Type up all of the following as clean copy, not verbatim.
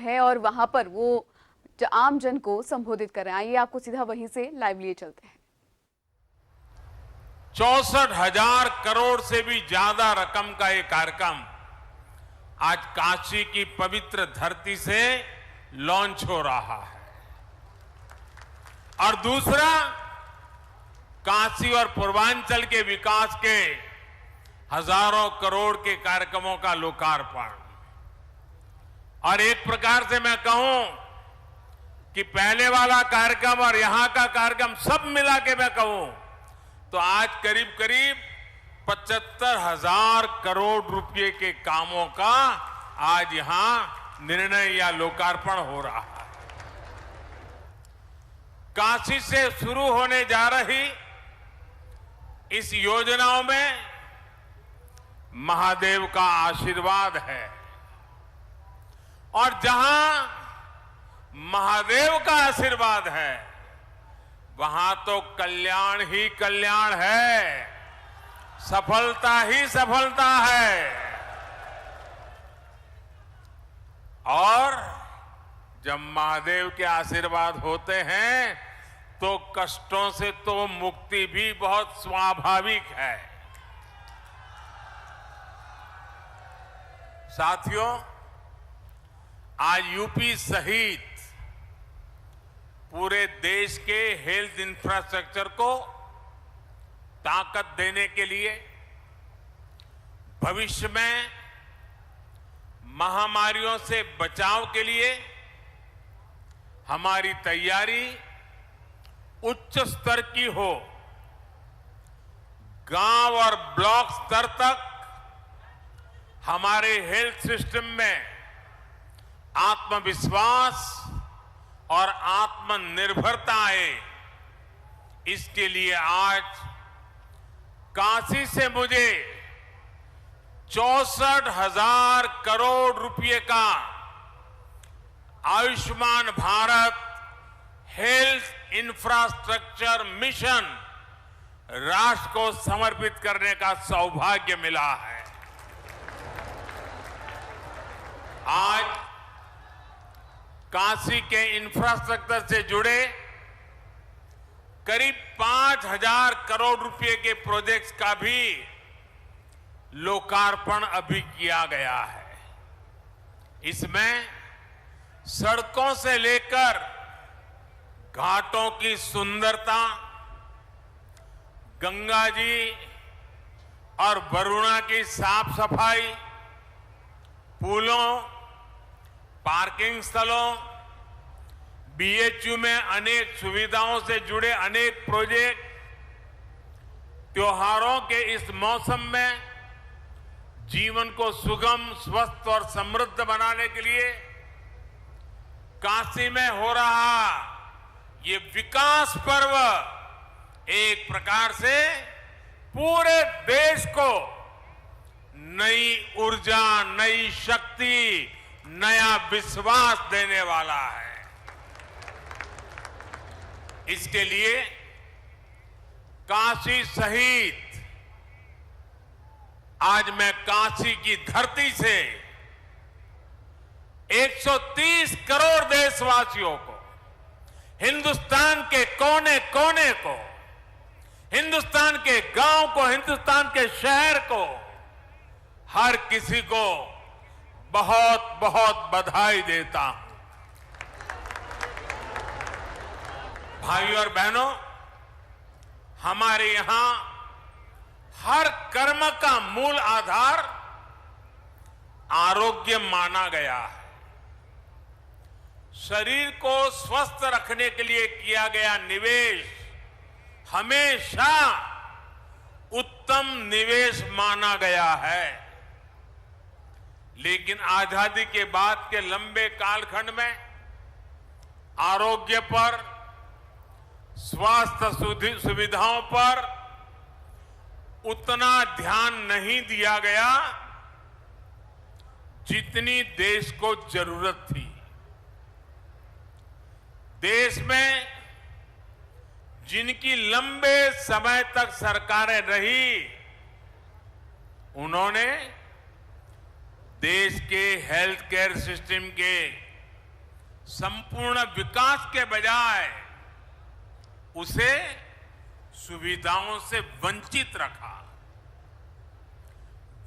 है और वहां पर वो आम जन को संबोधित कर रहे हैं। आइए आपको सीधा वहीं से लाइव लिए चलते हैं। 64,000 करोड़ से भी ज्यादा रकम का ये कार्यक्रम आज काशी की पवित्र धरती से लॉन्च हो रहा है। और दूसरा, काशी और पूर्वांचल के विकास के हजारों करोड़ के कार्यक्रमों का लोकार्पण। और एक प्रकार से मैं कहूं कि पहले वाला कार्यक्रम और यहां का कार्यक्रम सब मिला के मैं कहूं तो आज करीब करीब 75,000 करोड़ रुपए के कामों का आज यहां निर्णय या लोकार्पण हो रहा है। काशी से शुरू होने जा रही इस योजनाओं में महादेव का आशीर्वाद है और जहां महादेव का आशीर्वाद है वहां तो कल्याण ही कल्याण है, सफलता ही सफलता है। और जब महादेव के आशीर्वाद होते हैं तो कष्टों से तो मुक्ति भी बहुत स्वाभाविक है। साथियों, आज यूपी सहित पूरे देश के हेल्थ इंफ्रास्ट्रक्चर को ताकत देने के लिए, भविष्य में महामारियों से बचाव के लिए हमारी तैयारी उच्च स्तर की हो। गांव और ब्लॉक स्तर तक हमारे हेल्थ सिस्टम में आत्मविश्वास और आत्मनिर्भरता आए, इसके लिए आज काशी से मुझे 64,000 करोड़ रुपए का Ayushman Bharat health infrastructure mission राष्ट्र को समर्पित करने का सौभाग्य मिला है। आज काशी के इंफ्रास्ट्रक्चर से जुड़े करीब 5,000 करोड़ रुपए के प्रोजेक्ट्स का भी लोकार्पण अभी किया गया है। इसमें सड़कों से लेकर घाटों की सुंदरता, गंगा जी और वरुणा की साफ सफाई, पुलों, पार्किंग स्थलों, बीएचयू में अनेक सुविधाओं से जुड़े अनेक प्रोजेक्ट, त्योहारों के इस मौसम में जीवन को सुगम, स्वस्थ और समृद्ध बनाने के लिए काशी में हो रहा ये विकास पर्व एक प्रकार से पूरे देश को नई ऊर्जा, नई शक्ति, नया विश्वास देने वाला है। इसके लिए काशी सहित आज मैं काशी की धरती से 130 करोड़ देशवासियों को, हिंदुस्तान के कोने कोने को, हिंदुस्तान के गांव को, हिंदुस्तान के शहर को, हर किसी को बहुत बहुत बधाई देता हूं। भाइयों और बहनों, हमारे यहां हर कर्म का मूल आधार आरोग्य माना गया है। शरीर को स्वस्थ रखने के लिए किया गया निवेश हमेशा उत्तम निवेश माना गया है। लेकिन आजादी के बाद के लंबे कालखंड में आरोग्य पर, स्वास्थ्य सुविधाओं पर उतना ध्यान नहीं दिया गया जितनी देश को जरूरत थी। देश में जिनकी लंबे समय तक सरकारें रही, उन्होंने देश के हेल्थ केयर सिस्टम के संपूर्ण विकास के बजाय उसे सुविधाओं से वंचित रखा।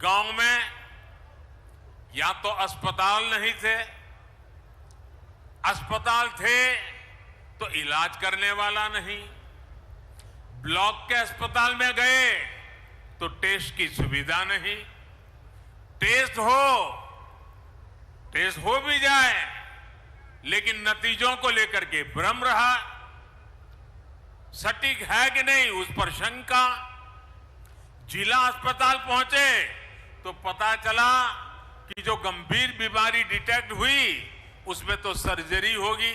गांव में या तो अस्पताल नहीं थे, अस्पताल थे तो इलाज करने वाला नहीं, ब्लॉक के अस्पताल में गए तो टेस्ट की सुविधा नहीं, टेस्ट हो भी जाए लेकिन नतीजों को लेकर के भ्रम रहा, सटीक है कि नहीं उस पर शंका। जिला अस्पताल पहुंचे तो पता चला कि जो गंभीर बीमारी डिटेक्ट हुई उसमें तो सर्जरी होगी,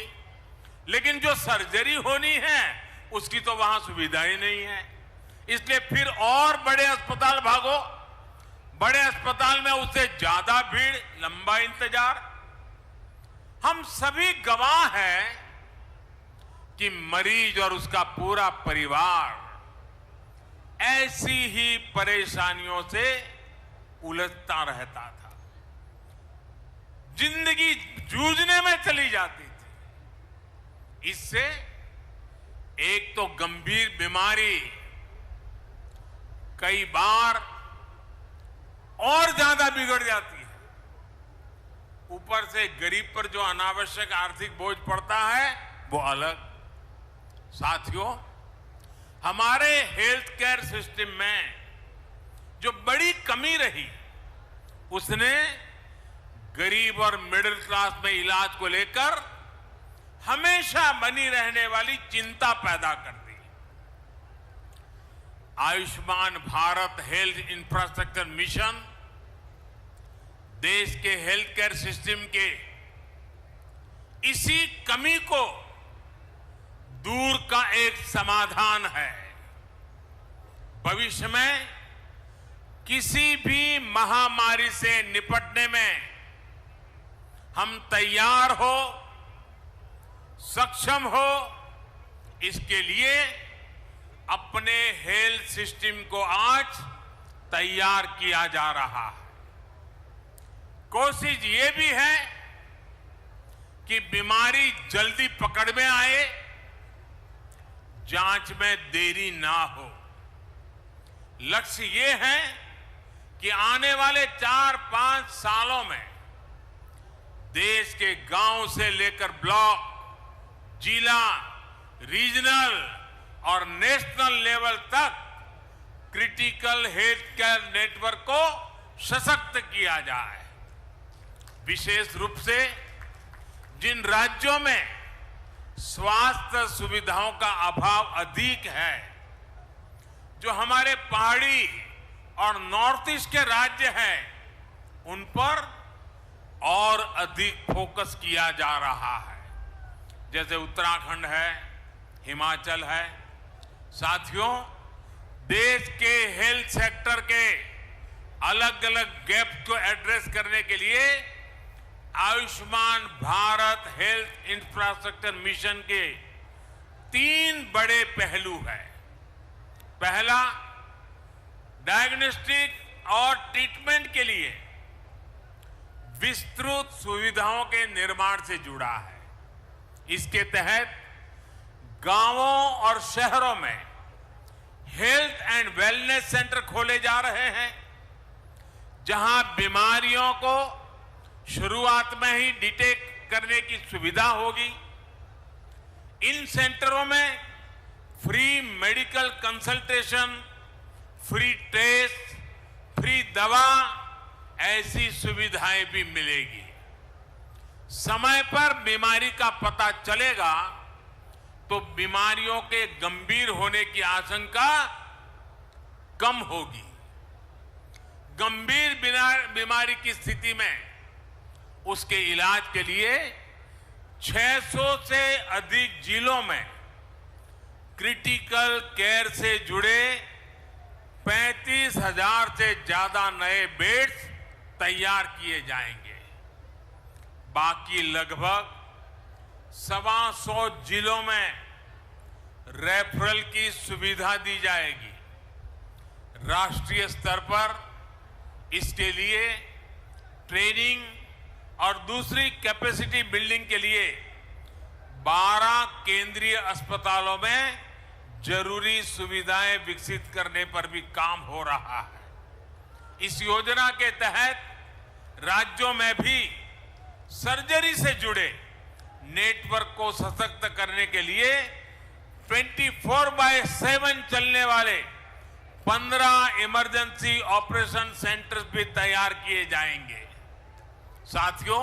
लेकिन जो सर्जरी होनी है उसकी तो वहां सुविधा ही नहीं है। इसलिए फिर और बड़े अस्पताल भागो, बड़े अस्पताल में उससे ज्यादा भीड़, लंबा इंतजार। हम सभी गवाह हैं कि मरीज और उसका पूरा परिवार ऐसी ही परेशानियों से उलझता रहता था, जिंदगी जूझने में चली जाती थी। इससे एक तो गंभीर बीमारी कई बार और ज्यादा बिगड़ जाती है, ऊपर से गरीब पर जो अनावश्यक आर्थिक बोझ पड़ता है वो अलग। साथियों, हमारे हेल्थ केयर सिस्टम में जो बड़ी कमी रही उसने गरीब और मिडिल क्लास में इलाज को लेकर हमेशा बनी रहने वाली चिंता पैदा कर दी। Ayushman Bharat health infrastructure mission देश के हेल्थ केयर सिस्टम के इसी कमी को दूर का एक समाधान है। भविष्य में किसी भी महामारी से निपटने में हम तैयार हो, सक्षम हो, इसके लिए अपने हेल्थ सिस्टम को आज तैयार किया जा रहा है। कोशिश ये भी है कि बीमारी जल्दी पकड़ में आए, जांच में देरी ना हो। लक्ष्य ये है कि आने वाले 4-5 सालों में देश के गांव से लेकर ब्लॉक, जिला, रीजनल और नेशनल लेवल तक क्रिटिकल हेल्थ केयर नेटवर्क को सशक्त किया जाए। विशेष रूप से जिन राज्यों में स्वास्थ्य सुविधाओं का अभाव अधिक है, जो हमारे पहाड़ी और नॉर्थ ईस्ट के राज्य हैं, उन पर और अधिक फोकस किया जा रहा है, जैसे उत्तराखंड है, हिमाचल है। साथियों, देश के हेल्थ सेक्टर के अलग अलग गैप को एड्रेस करने के लिए Ayushman Bharat health infrastructure mission के 3 बड़े पहलू हैं। पहला, डायग्नोस्टिक और ट्रीटमेंट के लिए विस्तृत सुविधाओं के निर्माण से जुड़ा है। इसके तहत गांवों और शहरों में हेल्थ एंड वेलनेस सेंटर खोले जा रहे हैं, जहां बीमारियों को शुरुआत में ही डिटेक्ट करने की सुविधा होगी। इन सेंटरों में free medical consultation, free test, free दवा, ऐसी सुविधाएं भी मिलेगी। समय पर बीमारी का पता चलेगा तो बीमारियों के गंभीर होने की आशंका कम होगी। गंभीर बीमारी की स्थिति में उसके इलाज के लिए 600 से अधिक जिलों में क्रिटिकल केयर से जुड़े 35,000 से ज्यादा नए बेड्स तैयार किए जाएंगे। बाकी लगभग 125 जिलों में रेफरल की सुविधा दी जाएगी। राष्ट्रीय स्तर पर इसके लिए ट्रेनिंग और दूसरी कैपेसिटी बिल्डिंग के लिए 12 केंद्रीय अस्पतालों में जरूरी सुविधाएं विकसित करने पर भी काम हो रहा है। इस योजना के तहत राज्यों में भी सर्जरी से जुड़े नेटवर्क को सशक्त करने के लिए 24/7 चलने वाले 15 इमरजेंसी ऑपरेशन सेंटर्स भी तैयार किए जाएंगे। साथियों,